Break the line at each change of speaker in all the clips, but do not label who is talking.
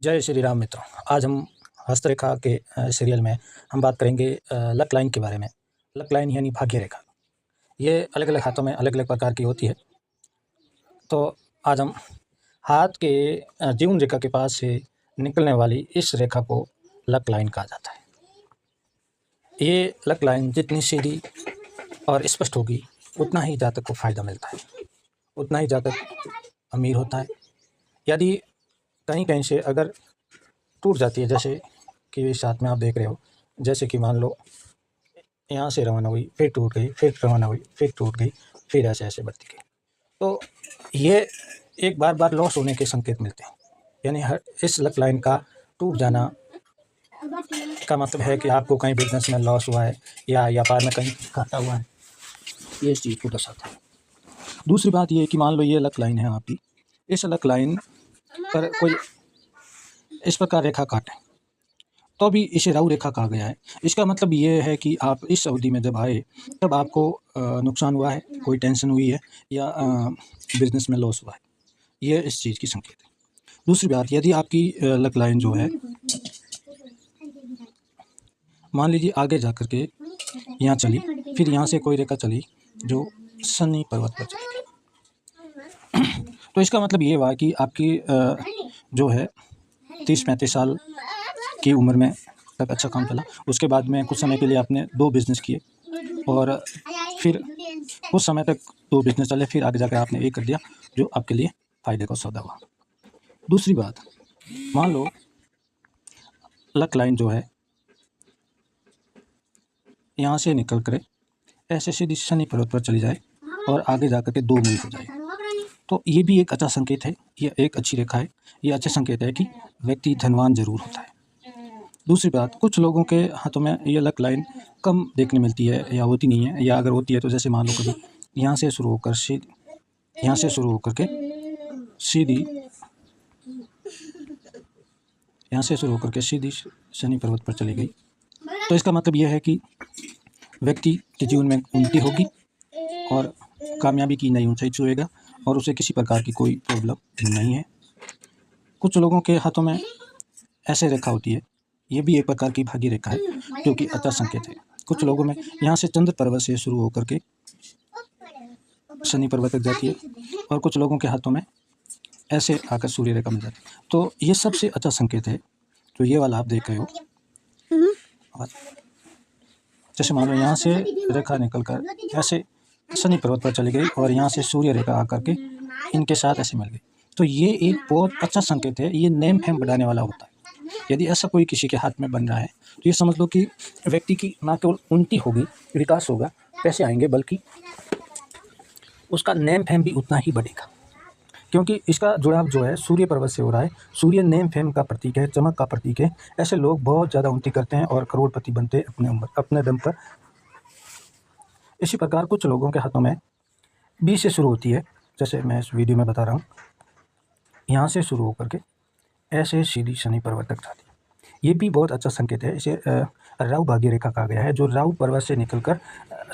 जय श्री राम मित्रों। आज हम हस्तरेखा के सीरियल में हम बात करेंगे लक लाइन के बारे में। लक लाइन यानी भाग्य रेखा। ये अलग अलग हाथों में अलग अलग प्रकार की होती है। तो आज हम हाथ के जीवन रेखा के पास से निकलने वाली इस रेखा को लक लाइन कहा जाता है। ये लक लाइन जितनी सीधी और स्पष्ट होगी उतना ही जातक को फायदा मिलता है, उतना ही जातक अमीर होता है। यदि कहीं कहीं से अगर टूट जाती है, जैसे कि इस साथ में आप देख रहे हो, जैसे कि मान लो यहाँ से रवाना हुई, फिर टूट गई, फिर रवाना हुई, फिर टूट गई, फिर ऐसे ऐसे बढ़ती गई, तो ये एक बार बार लॉस होने के संकेत मिलते हैं। यानी हर इस लक लाइन का टूट जाना का मतलब है कि आपको कहीं बिजनेस में लॉस हुआ है या व्यापार में कहीं घाटा हुआ है, ये इस चीज़ को दर्शाता है। दूसरी बात ये है कि मान लो ये लक लाइन है आपकी, इस लक लाइन पर कोई इस प्रकार रेखा काटे तो भी इसे राहु रेखा कहा गया है। इसका मतलब ये है कि आप इस अवधि में जब आए तब आपको नुकसान हुआ है, कोई टेंशन हुई है या बिजनेस में लॉस हुआ है, ये इस चीज़ की संकेत है। दूसरी बात, यदि आपकी लक लाइन जो है मान लीजिए आगे जा कर के यहाँ चली, फिर यहाँ से कोई रेखा चली जो शनि पर्वत पर चली गई, तो इसका मतलब ये हुआ कि आपकी जो है 30-35 साल की उम्र में तक अच्छा काम चला। उसके बाद में कुछ समय के लिए आपने 2 बिज़नेस किए और फिर कुछ समय तक 2 बिज़नेस चले, फिर आगे जाकर आपने एक कर दिया जो आपके लिए फ़ायदे का सौदा हुआ। दूसरी बात, मान लो लक लाइन जो है यहाँ से निकल कर ऐसे सीधी शनि पर्वत पर चली जाए और आगे जा कर के 2 मील हो जाए, तो ये भी एक अच्छा संकेत है, ये एक अच्छी रेखा है। ये अच्छा संकेत है कि व्यक्ति धनवान जरूर होता है। दूसरी बात, कुछ लोगों के हाथों में ये लक लाइन कम देखने मिलती है या होती नहीं है, या अगर होती है तो जैसे मान लो कभी यहाँ से शुरू होकर यहाँ से शुरू होकर के सीधी यहाँ से शुरू होकर के सीधी शनि पर्वत पर चली गई, तो इसका मतलब यह है कि व्यक्ति के जीवन में उन्नति होगी और कामयाबी की नई ऊंचाई छुएगा और उसे किसी प्रकार की कोई प्रॉब्लम नहीं है। कुछ लोगों के हाथों में ऐसे रेखा होती है, ये भी एक प्रकार की भाग्य रेखा है जो कि अच्छा संकेत है। कुछ लोगों में यहाँ से चंद्र पर्वत से शुरू होकर के शनि पर्वत तक जाती है और कुछ लोगों के हाथों में ऐसे आकर सूर्य रेखा मिल जाती है, तो ये सबसे अच्छा संकेत है। तो ये वाला आप देख रहे हो, और जैसे मान लो यहाँ से रेखा निकल कर ऐसे शनि पर्वत पर चली गई और यहाँ से सूर्य रेखा आकर के इनके साथ ऐसे मिल गई, तो ये एक बहुत अच्छा संकेत है। ये नेम फेम बढ़ाने वाला होता है। यदि ऐसा कोई किसी के हाथ में बन रहा है तो ये समझ लो कि व्यक्ति की ना केवल उन्नति होगी, विकास होगा, पैसे आएंगे, बल्कि उसका नेम फेम भी उतना ही बढ़ेगा, क्योंकि इसका जुड़ाव जो है सूर्य पर्वत से हो रहा है। सूर्य नेम फेम का प्रतीक है, चमक का प्रतीक है। ऐसे लोग बहुत ज़्यादा उन्नति करते हैं और करोड़पति बनते हैं अपने दम पर। इसी प्रकार कुछ लोगों के हाथों में बी से शुरू होती है, जैसे मैं इस वीडियो में बता रहा हूँ, यहाँ से शुरू होकर के ऐसे सीधी शनि पर्वत तक जाती है। ये भी बहुत अच्छा संकेत है। इसे राहु भाग्य रेखा कहा गया है, जो राहु पर्वत से निकलकर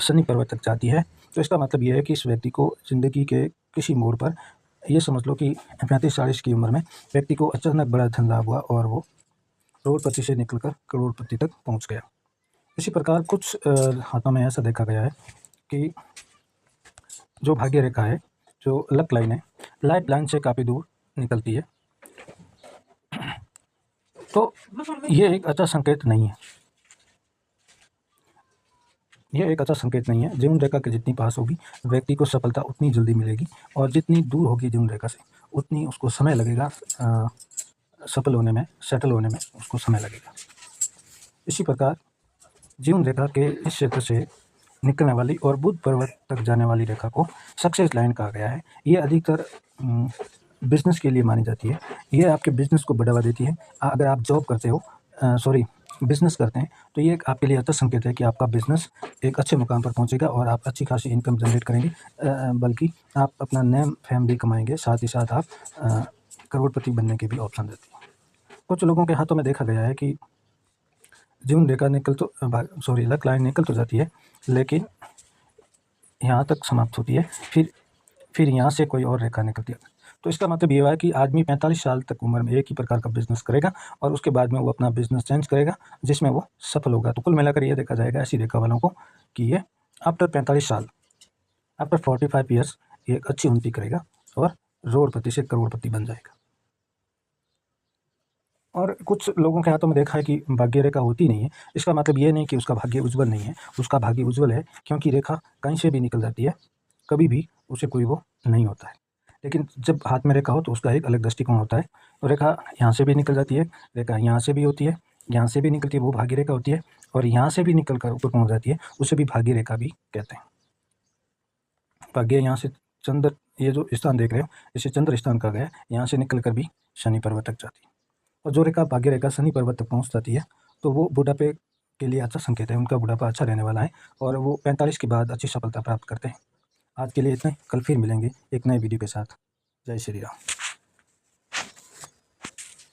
शनि पर्वत तक जाती है। तो इसका मतलब ये है कि इस व्यक्ति को ज़िंदगी के किसी मोड़ पर, ये समझ लो कि 35-40 की उम्र में व्यक्ति को अचानक बड़ा धन लाभ हुआ और वो करोड़पति से निकलकर करोड़पति तक पहुँच गया। इसी प्रकार कुछ हाथों में ऐसा देखा गया है कि जो भाग्य रेखा है, जो लक लाइन है, लाइफ लाइन से काफ़ी दूर निकलती है, तो ये एक अच्छा संकेत नहीं है। यह एक अच्छा संकेत नहीं है। जीवन रेखा के जितनी पास होगी व्यक्ति को सफलता उतनी जल्दी मिलेगी, और जितनी दूर होगी जीवन रेखा से उतनी उसको समय लगेगा सफल होने में, सेटल होने में उसको समय लगेगा। इसी प्रकार जीवन रेखा के इस क्षेत्र से निकलने वाली और बुध पर्वत तक जाने वाली रेखा को सक्सेस लाइन कहा गया है। ये अधिकतर बिजनेस के लिए मानी जाती है। ये आपके बिजनेस को बढ़ावा देती है। अगर आप जॉब करते हो, बिजनेस करते हैं, तो ये आपके लिए अच्छा संकेत है कि आपका बिजनेस एक अच्छे मुकाम पर पहुंचेगा और आप अच्छी खासी इनकम जनरेट करेंगे, बल्कि आप अपना नेम फेम भी कमाएंगे, साथ ही साथ आप करोड़पति बनने के भी ऑप्शन देते हैं। कुछ लोगों के हाथों में देखा गया है कि जीवन रेखा लक लाइन निकल तो जाती है, लेकिन यहाँ तक समाप्त होती है, फिर यहाँ से कोई और रेखा निकलती है, तो इसका मतलब ये हुआ है कि आदमी 45 साल तक उम्र में एक ही प्रकार का बिजनेस करेगा और उसके बाद में वो अपना बिजनेस चेंज करेगा जिसमें वो सफल होगा। तो कुल मिलाकर ये देखा जाएगा ऐसी रेखा वालों को कि ये आफ्टर 45 साल, आफ्टर 45 ईयर्स ये एक अच्छी उन्नति करेगा और रोडपति से करोड़पति बन जाएगा। और कुछ लोगों के हाथों में देखा है कि भाग्य रेखा होती नहीं है। इसका मतलब ये नहीं कि उसका भाग्य उज्ज्वल नहीं है, उसका भाग्य उज्ज्वल है, क्योंकि रेखा कहीं से भी निकल जाती है, कभी भी उसे कोई वो नहीं होता है। लेकिन जब हाथ में रेखा हो तो उसका एक अलग दृष्टिकोण होता है। तो रेखा यहाँ से भी निकल जाती है, रेखा यहाँ से भी होती है, यहाँ से भी निकलती है, वो भाग्य रेखा होती है, और यहाँ से भी निकल कर ऊपर पहुँच जाती है, उसे भी भाग्य रेखा भी कहते हैं। भाग्य यहाँ से चंद्र, ये जो स्थान देख रहे हो इसे चंद्र स्थान कहा गया है, यहाँ से निकल कर भी शनि पर्वत तक जाती है। और जो रेखा भाग्य रेखा शनि पर्वत तक पहुँच जाती है तो वो बुढ़ापे के लिए अच्छा संकेत है, उनका बुढ़ापा अच्छा रहने वाला है और वो 45 के बाद अच्छी सफलता प्राप्त करते हैं। आज के लिए इतना ही, कल फिर मिलेंगे एक नए वीडियो के साथ। जय श्री राम।